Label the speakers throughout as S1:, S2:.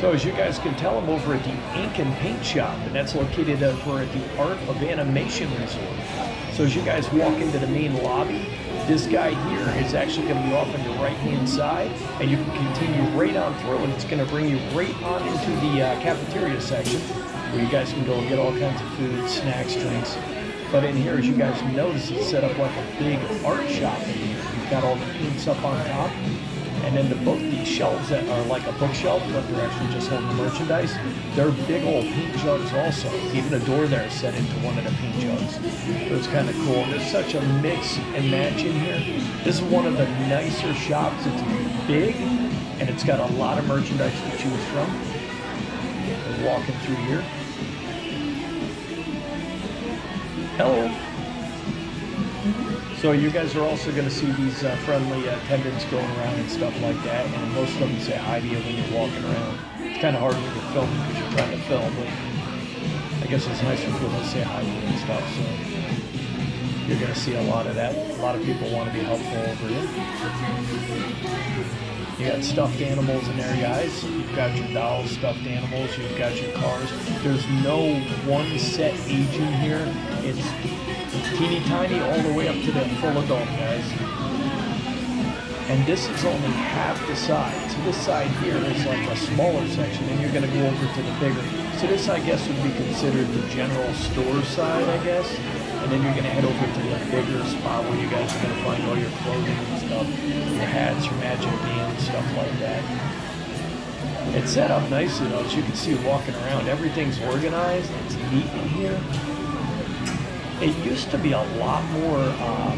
S1: So as you guys can tell, I'm over at the Ink and Paint Shop, and that's located over at the Art of Animation Resort. So as you guys walk into the main lobby, this guy here is actually going to be off on your right-hand side, and you can continue right on through, and it's going to bring you right on into the cafeteria section, where you guys can go and get all kinds of food, snacks, drinks. But in here, as you guys notice, it's set up like a big art shop in here. You've got all the paints up on top. And then the shelves that are like a bookshelf, but they're actually just holding the merchandise, they're big old paint jugs also. Even a door there is set into one of the paint jugs. So it's kind of cool. There's such a mix and match in here. This is one of the nicer shops. It's big, and it's got a lot of merchandise to choose from. We're walking through here. Hello. So you guys are also going to see these friendly attendants going around and stuff like that, and most of them say hi to you when you're walking around. It's kind of hard when you're filming because you're trying to film, but I guess it's nice for people to say hi to you and stuff, so you're going to see a lot of that. A lot of people want to be helpful over here. You got stuffed animals in there, guys. You've got your dolls, stuffed animals, you've got your cars. There's no one set age in here. It's teeny tiny all the way up to the full adult, guys. And this is only half the side. So this side here is like a smaller section, and you're going to go over to the bigger. So this, I guess, would be considered the general store side, I guess. And then you're going to head over to the bigger spot where you guys are going to find all your clothing and stuff, your hats, your magic bands, stuff like that. It's set up nicely, though, as you can see walking around. Everything's organized. It's neat in here. It used to be a lot more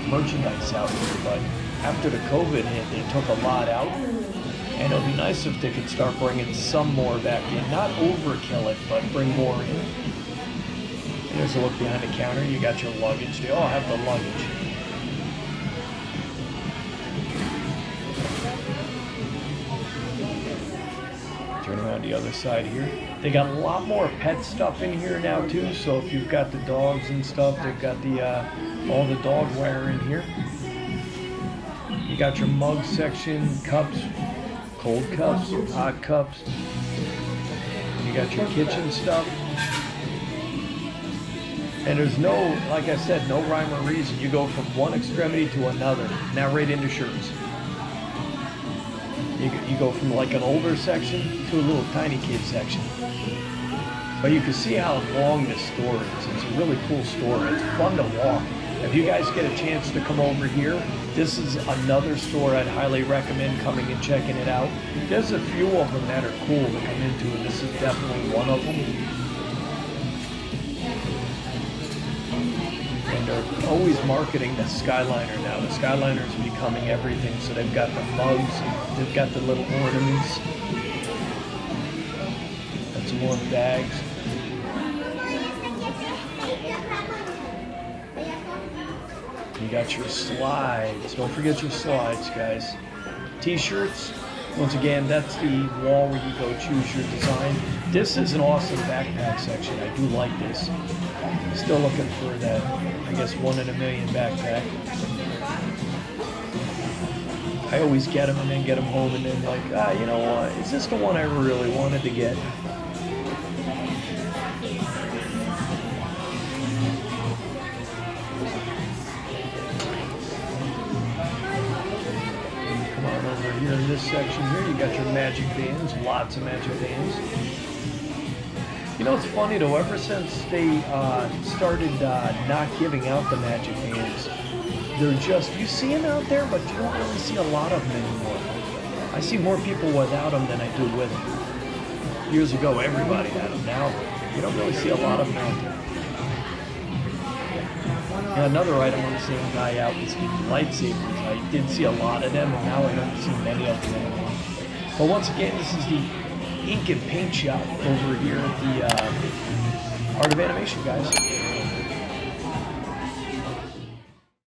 S1: merchandise out here, but after the COVID hit, they took a lot out. And it would be nice if they could start bringing some more back in. Not overkill it, but bring more in. Here's a look behind the counter. You got your luggage. They all have the luggage. Turn around the other side here. They got a lot more pet stuff in here now too. So if you've got the dogs and stuff, they've got the all the dog wear in here. You got your mug section, cups, cold cups, hot cups. You got your kitchen stuff. And there's no, like I said, no rhyme or reason. You go from one extremity to another. Now right into shirts. You go from like an older section to a little tiny kid section. But you can see how long this store is. It's a really cool store. It's fun to walk. If you guys get a chance to come over here, this is another store I'd highly recommend coming and checking it out. There's a few of them that are cool to come into, and this is definitely one of them. And they're always marketing the Skyliner now. The Skyliner is becoming everything. So they've got the mugs, they've got the little ornaments. Got some more bags. You got your slides. Don't forget your slides, guys. T-shirts. Once again, that's the wall where you go choose your design. This is an awesome backpack section. I do like this. Still looking for that, I guess, 1 in a million backpack. I always get them and then get them home and then like, you know what? Is this the one I really wanted to get? Come on over here in this section here. You got your magic bands, lots of magic bands. You know, it's funny though, ever since they started not giving out the magic bands, they're just, you see them out there, but you don't really see a lot of them anymore. I see more people without them than I do with them. Years ago, everybody had them. Now, you don't really see a lot of them out there. And another item on the same guy out is lightsabers. I did see a lot of them, and now I don't see many of them anymore. But once again, this is the Ink and Paint Shop over here at the Art of Animation, guys.